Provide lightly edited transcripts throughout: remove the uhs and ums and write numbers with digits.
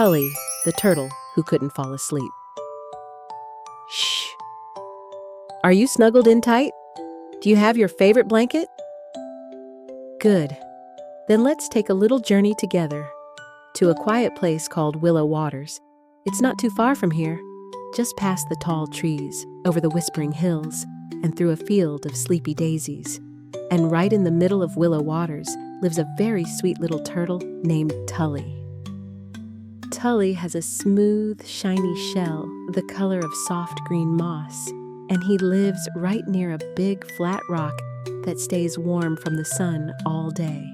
Tully, the turtle who couldn't fall asleep. Shh. Are you snuggled in tight? Do you have your favorite blanket? Good. Then let's take a little journey together to a quiet place called Willow Waters. It's not too far from here, just past the tall trees, over the whispering hills, and through a field of sleepy daisies. And right in the middle of Willow Waters lives a very sweet little turtle named Tully. Tully has a smooth, shiny shell the color of soft green moss, and he lives right near a big, flat rock that stays warm from the sun all day.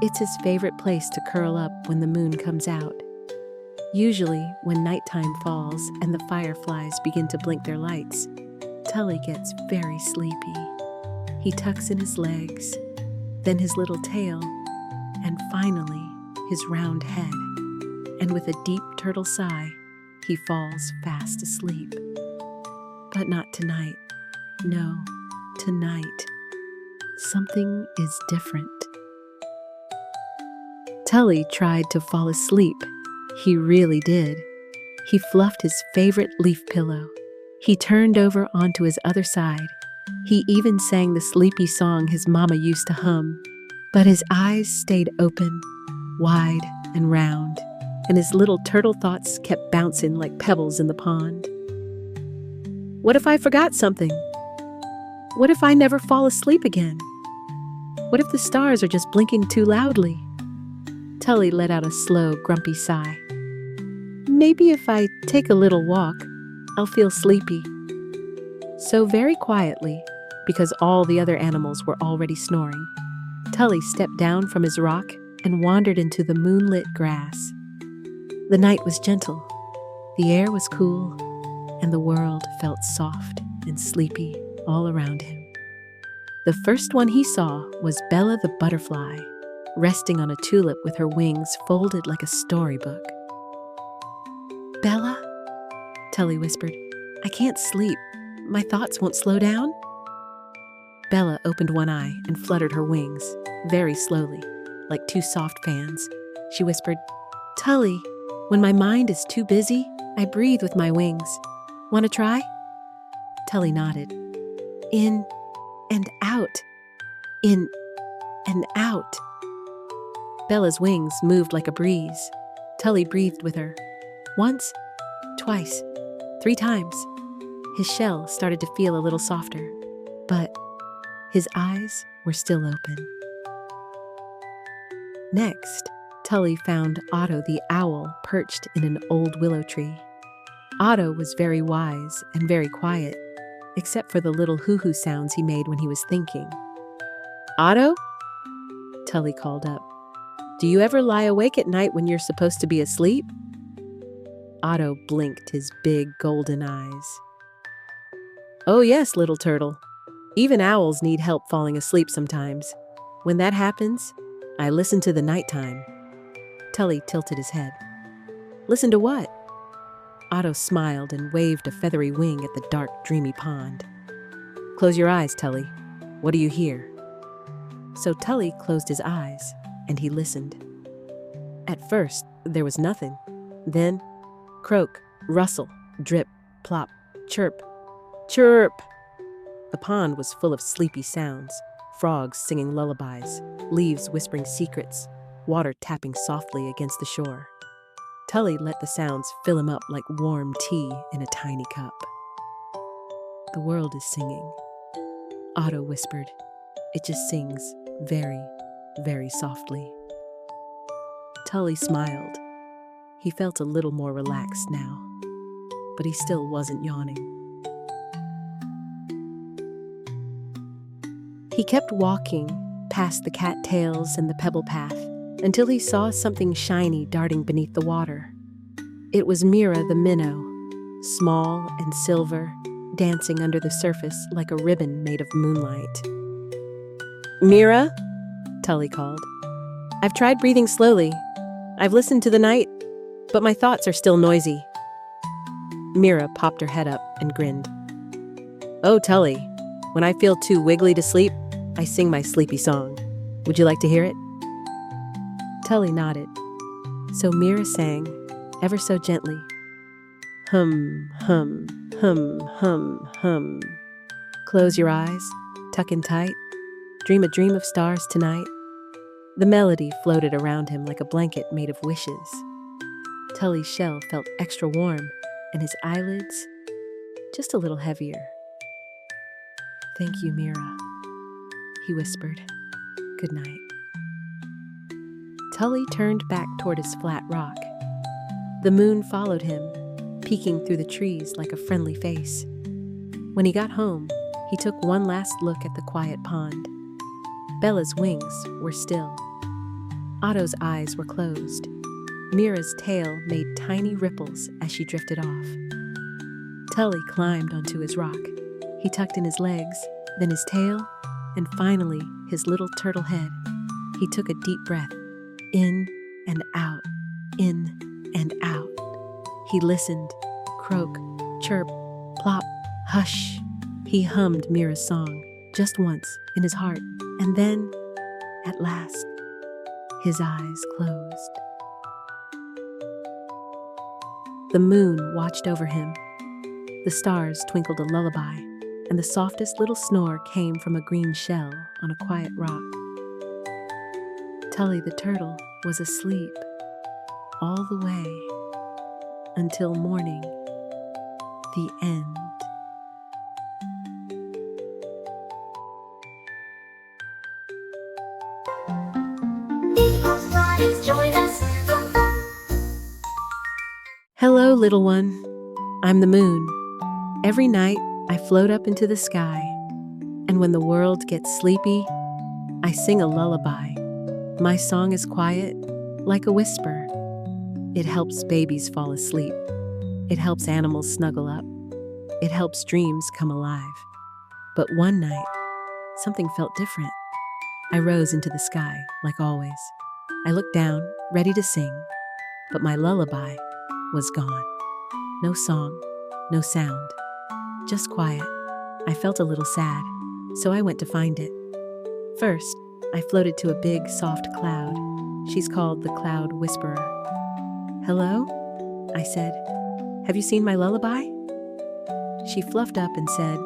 It's his favorite place to curl up when the moon comes out. Usually, when nighttime falls and the fireflies begin to blink their lights, Tully gets very sleepy. He tucks in his legs, then his little tail, and finally, his round head. And with a deep turtle sigh, he falls fast asleep. But not tonight. No, tonight. Something is different. Tully tried to fall asleep. He really did. He fluffed his favorite leaf pillow. He turned over onto his other side. He even sang the sleepy song his mama used to hum. But his eyes stayed open, wide and round, and his little turtle thoughts kept bouncing like pebbles in the pond. What if I forgot something? What if I never fall asleep again? What if the stars are just blinking too loudly? Tully let out a slow, grumpy sigh. Maybe if I take a little walk, I'll feel sleepy. So very quietly, because all the other animals were already snoring, Tully stepped down from his rock and wandered into the moonlit grass. The night was gentle, the air was cool, and the world felt soft and sleepy all around him. The first one he saw was Bella the butterfly, resting on a tulip with her wings folded like a storybook. Bella? Tully whispered. I can't sleep. My thoughts won't slow down. Bella opened one eye and fluttered her wings, very slowly, like two soft fans. She whispered, Tully, when my mind is too busy, I breathe with my wings. Want to try? Tully nodded. In and out. In and out. Bella's wings moved like a breeze. Tully breathed with her. Once, twice, 3 times. His shell started to feel a little softer, but his eyes were still open. Next, Tully found Otto the owl perched in an old willow tree. Otto was very wise and very quiet, except for the little hoo-hoo sounds he made when he was thinking. Otto? Tully called up. Do you ever lie awake at night when you're supposed to be asleep? Otto blinked his big golden eyes. Oh yes, little turtle. Even owls need help falling asleep sometimes. When that happens, I listen to the nighttime. Tully tilted his head. Listen to what? Otto smiled and waved a feathery wing at the dark, dreamy pond. Close your eyes, Tully. What do you hear? So Tully closed his eyes, and he listened. At first, there was nothing. Then, croak, rustle, drip, plop, chirp, chirp. The pond was full of sleepy sounds, frogs singing lullabies, leaves whispering secrets, water tapping softly against the shore. Tully let the sounds fill him up like warm tea in a tiny cup. The world is singing. Otto whispered. It just sings very, very softly. Tully smiled. He felt a little more relaxed now, but he still wasn't yawning. He kept walking past the cattails and the pebble path until he saw something shiny darting beneath the water. It was Mira the minnow, small and silver, dancing under the surface like a ribbon made of moonlight. Mira, Tully called. I've tried breathing slowly. I've listened to the night, but my thoughts are still noisy. Mira popped her head up and grinned. Oh, Tully, when I feel too wiggly to sleep, I sing my sleepy song. Would you like to hear it? Tully nodded. So Mira sang, ever so gently, hum, hum, hum, hum, hum. Close your eyes, tuck in tight, dream a dream of stars tonight. The melody floated around him like a blanket made of wishes. Tully's shell felt extra warm, and his eyelids just a little heavier. Thank you, Mira, he whispered. Good night. Tully turned back toward his flat rock. The moon followed him, peeking through the trees like a friendly face. When he got home, he took one last look at the quiet pond. Bella's wings were still. Otto's eyes were closed. Mira's tail made tiny ripples as she drifted off. Tully climbed onto his rock. He tucked in his legs, then his tail, and finally his little turtle head. He took a deep breath, in and out, in and out. He listened, croak, chirp, plop, hush. He hummed Mira's song, just once, in his heart, and then, at last, his eyes closed. The moon watched over him. The stars twinkled a lullaby, and the softest little snore came from a green shell on a quiet rock. Tully the turtle was asleep all the way until morning, the end. Hello, little one. I'm the moon. Every night, I float up into the sky, and when the world gets sleepy, I sing a lullaby. My song is quiet, like a whisper. It helps babies fall asleep. It helps animals snuggle up. It helps dreams come alive. But one night, something felt different. I rose into the sky, like always. I looked down, ready to sing, but my lullaby was gone. No song, no sound, just quiet. I felt a little sad, so I went to find it. First, I floated to a big, soft cloud. She's called the Cloud Whisperer. Hello? I said. Have you seen my lullaby? She fluffed up and said,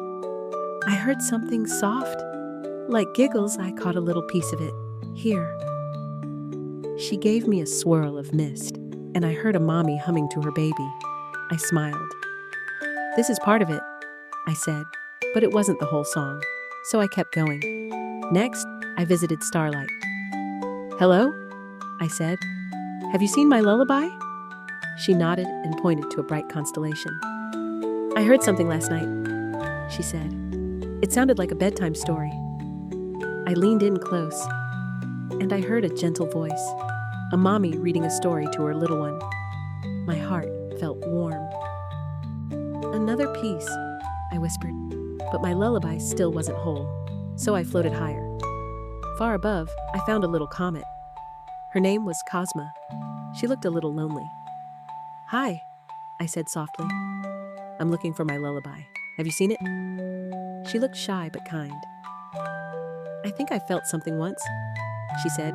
I heard something soft. Like giggles, I caught a little piece of it. Here. She gave me a swirl of mist, and I heard a mommy humming to her baby. I smiled. This is part of it, I said, but it wasn't the whole song, so I kept going. Next, I visited Starlight. Hello? I said. Have you seen my lullaby? She nodded and pointed to a bright constellation. I heard something last night, she said. It sounded like a bedtime story. I leaned in close, and I heard a gentle voice, a mommy reading a story to her little one. My heart felt warm. Another piece, I whispered, but my lullaby still wasn't whole, so I floated higher. Far above, I found a little comet. Her name was Cosma. She looked a little lonely. Hi, I said softly. I'm looking for my lullaby. Have you seen it? She looked shy but kind. I think I felt something once, she said.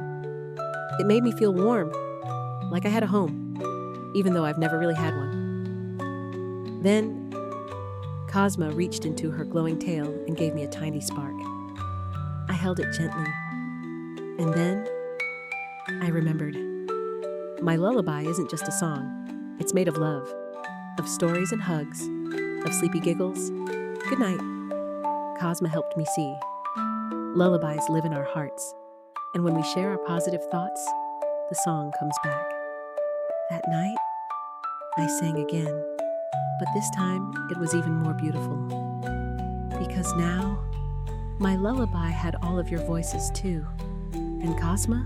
It made me feel warm, like I had a home, even though I've never really had one. Then, Cosma reached into her glowing tail and gave me a tiny spark. I held it gently, and then I remembered. My lullaby isn't just a song. It's made of love, of stories and hugs, of sleepy giggles. Good night. Cosma helped me see. Lullabies live in our hearts, and when we share our positive thoughts, the song comes back. That night, I sang again, but this time it was even more beautiful. Because now, my lullaby had all of your voices too. And Cosma,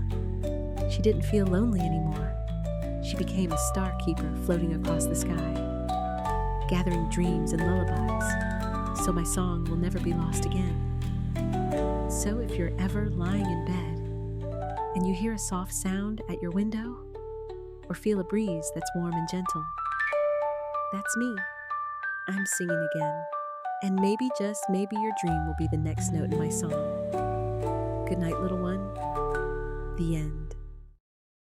she didn't feel lonely anymore. She became a star keeper floating across the sky, gathering dreams and lullabies, so my song will never be lost again. So if you're ever lying in bed and you hear a soft sound at your window or feel a breeze that's warm and gentle, that's me. I'm singing again. And maybe, just maybe, your dream will be the next note in my song. Good night, little one. The end.